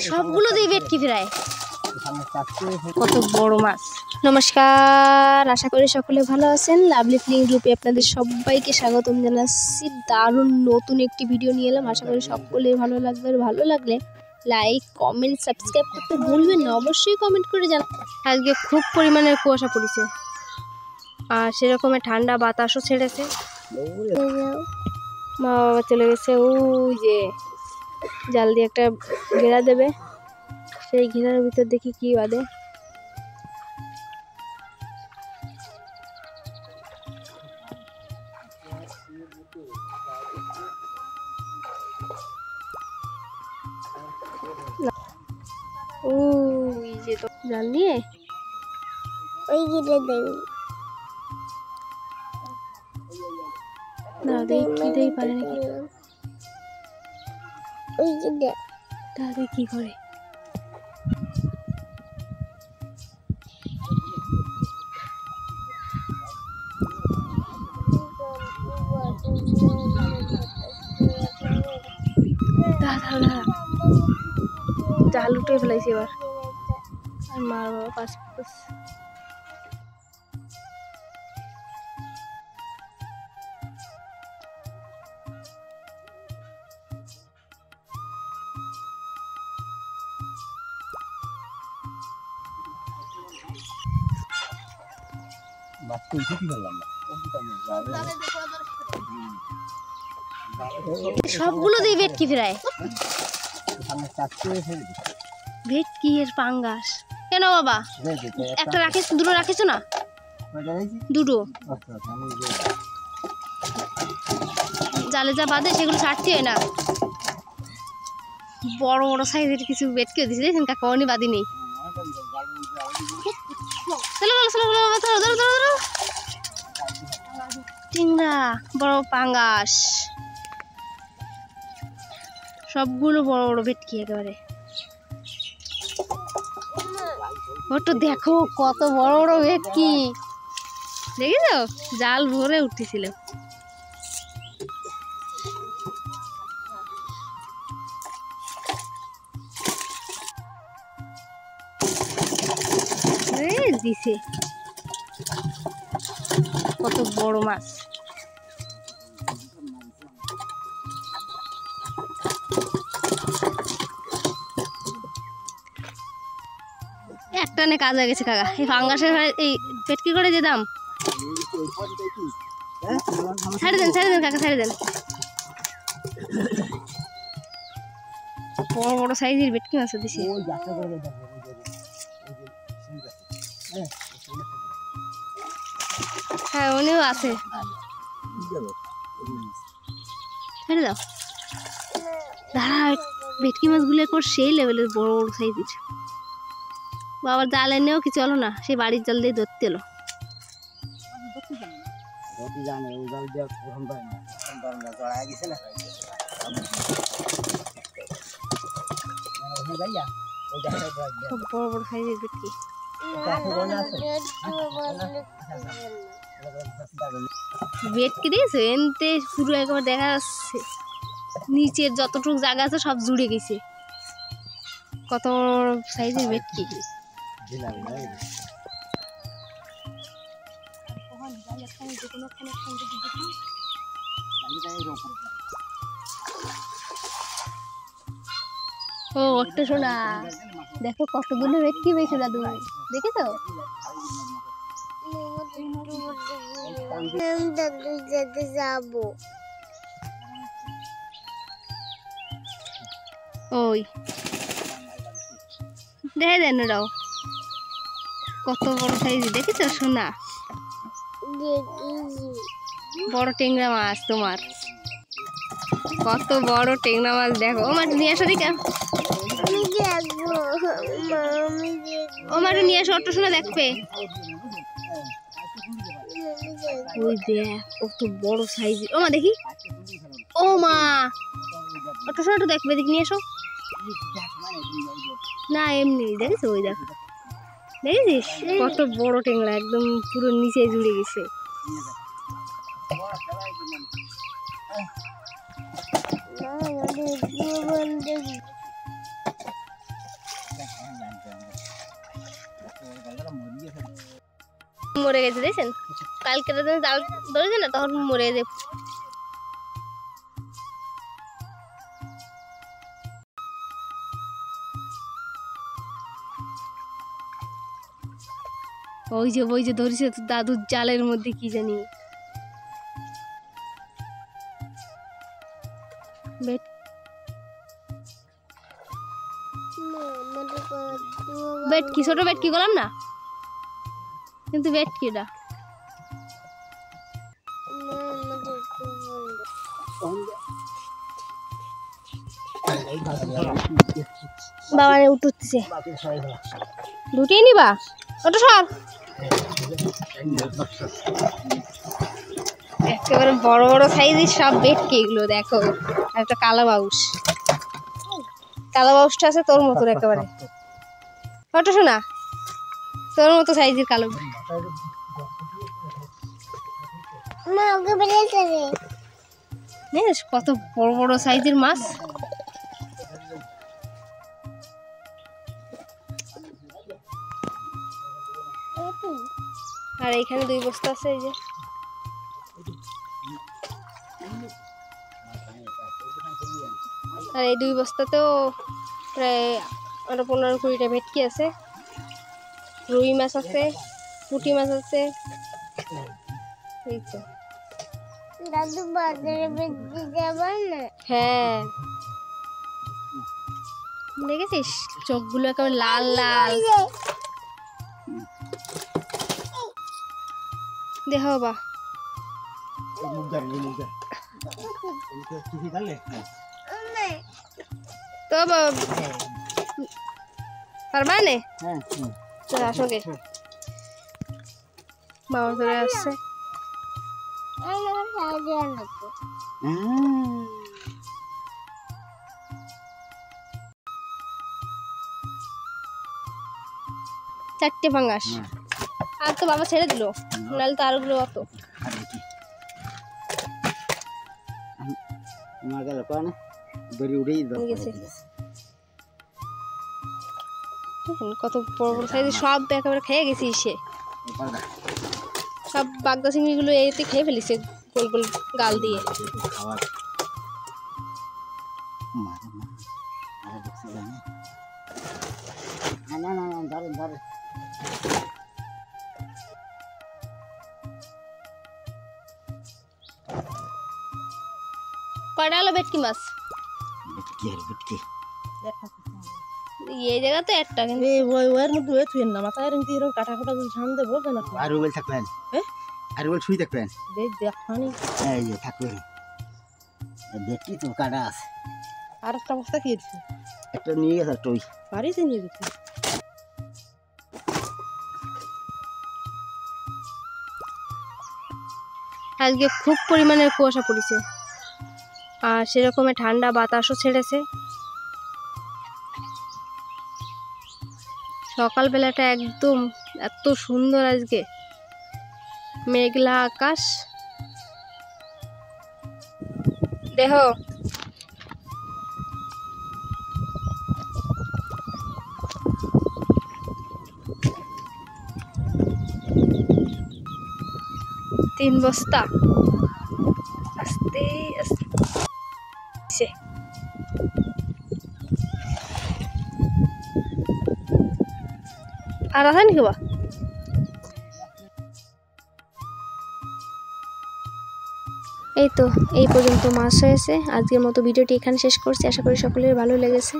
সবগুলো দিয়ে ভেটকি ফ্রাই। কত বড় মাছ। নমস্কার, আশা করি সকলে ভালো আছেন। লাভলি ফিলিং গ্রুপে আপনাদের সবাইকে স্বাগতম জানাচ্ছি। দারুণ নতুন একটি ভিডিও নিয়ে এলাম, আশা করি সকলের ভালো লাগবে। ভালো লাগলে লাইক, কমেন্ট, সাবস্ক্রাইব করতে ভুলবেন না। অবশ্যই কমেন্ট করে জানান। আজকে খুব পরিমাণের কুয়াশা পড়েছে আর সেরকমের ঠান্ডা বাতাসও ছেড়েছে। মা বাবা চলে গেছে, ওই যে জাল দিয়ে একটা ঘেরা দেবে, সেই ঘেরার ভিতর দেখি কি বাদে। ওই যে তো জাল নিয়ে ওই ঘিরে দেবে, দেখতেই পারে নাকি ওই যে তাহলে কি করে। জাল উঠে ফেলাইছি এবার, আর মার বাবা পাশ সবগুলো দিয়ে ভেটকি ফ্রাই। ভেটকি এর পাঙ্গাস কেন বাবা? একটা রাখিস, দুটো রাখিস না? দুটো জালে যা বাঁধে সেগুলো ছাড়তে হয় না। বড় বড় সাইজের কিছু ভেটকি দিয়েছে, দেখছেন কাকা? অনি বাদি নেই। টিংরা, বড় পাঙ্গাস, সবগুলো বড় বড় ভেটকি একেবারে। ওটা দেখো কত বড় বড় ভেটকি, দেখেছো? জাল ভরে উঠতেছিল। দিছে কত বড় মাছ। একটানে কাজ হয়ে গেছে কাকা। এই পাঙ্গাসের এই ভেটকি করে যে দাম। ছেড়ে দেন কাকা, ছেড়ে দেন। বড় বড় সাইজের ভেটকি মাছ দিছে। হ্যাঁ, উনিও আছে। ছেড়ে দাও। দাঁড়া, ভেটকি মাছগুলো একবার সেই লেভেলের বড় বড় সাইজের। বাবার জাল এনেও কিছু হলো না, সেই বাড়ির জাল দিয়ে ধরতে এলো। বড় বড় সাইজের ভেটকি। ভেটকি দিয়েছে এনতে পুরো একবার দেখা যাচ্ছে নিচের যতটুকু জায়গা আছে সব জুড়ে গেছে। কত সাইজের ভেটকি। ও ওটা শোনা, দেখো কতগুলো ভেটকি পেয়েছে দাদু, দেখেছো? যাবো ওই দেখে দেন ওরাও কত বড় সাইজ, দেখেছো সোনা? বড় টেংরা মাছ তোমার, কত বড় টেংরা মাছ দেখো। ও মাঠে নিয়ে আসো দিকে, ও মাঠে নিয়ে আসো, অটো শোনা দেখবে। ওই দেখ কত বড় সাইজ। ও মা দেখি, ও মা অটো শোনা দেখবে, দেখি নিয়ে এসো না। এমনি দেখেছো? ওই দেখো, দেখেছিস কত বড় টেংরা, একদম পুরো নিচে জুড়ে গেছে। মরে গেছে দেখছেন, কালকে যখন জাল ধরেছে না তখন মরে গেছে। ওই যে ধরেছে দাদুর জালের মধ্যে কি জানি বেটকি, ছোট বেটকি গলাম না, কিন্তু বেটকি এটা বাবা উঠতেছে, দুটোই নিবা ওটা সব একেবারে বড় বড় সাইজের সব বেটকি এগুলো। দেখো একটা কালো বাউস, কালো বাউসটা আছে তোর মতো একেবারে, ওটা শোনা তোর মতো সাইজের কালো, কত বড় বড় সাইজের মাছ। আর এইখানে 2 বস্তা আছে, এই যে আর এই 2 বস্তাতেও প্রায় 15-20টা ভেটকি আছে, রুই মাছ আছে, পুঁটি মাছ আছে। এই তো দাদু বাজারে বেচতে যাবেন না? হ্যাঁ দেখেছিস চোখগুলো একেবারে লাল লাল। দেখো বাবা তো পারবা নে? আসো গে, বাবা ধরে আসছে। চারটে পাঙ্গাস, আর তো বাবা ছেড়ে দিল, নাহলে তো আরোগুলো অত কত বড় বড় সাইজের সব একেবারে খেয়ে গেছি। সে সব বাগদা চিংড়ি গুলো এতে খেয়ে ফেলিছে গোল গোল গাল দিয়ে। কয়টা হলো ভেটকি মাছ? এই জায়গা তো একটা, কিন্তু ওর মধ্যে ওয়ে থুয়েন না মাথায় এরকম এরকম কাটা কাটা যদি ঝাম দেবো না। আর ওয়েল থাকবেন, আর ওয়েল শুই থাকবেন, দেখানি এই যে থাকবেন ভেটকি তো কাটা আছে। আর একটা বস্তা খেয়েছি, একটা নিয়ে গেছে, একটা ওই বাড়িতে নিয়ে গেছে। আজকে খুব পরিমাণের কুয়াশা পড়েছে, আর সেরকমের ঠান্ডা বাতাসও ছেড়েছে। সকালবেলাটা একদম এত সুন্দর, আজকে মেঘলা আকাশ। দেখো তিন বস্তা আস্তে আস্তে আর আছে নাকি বা? এই তো এই পর্যন্ত মাছ হয়েছে। আজকের মতো ভিডিওটি এখানে শেষ করছি, আশা করি সকলের ভালো লেগেছে।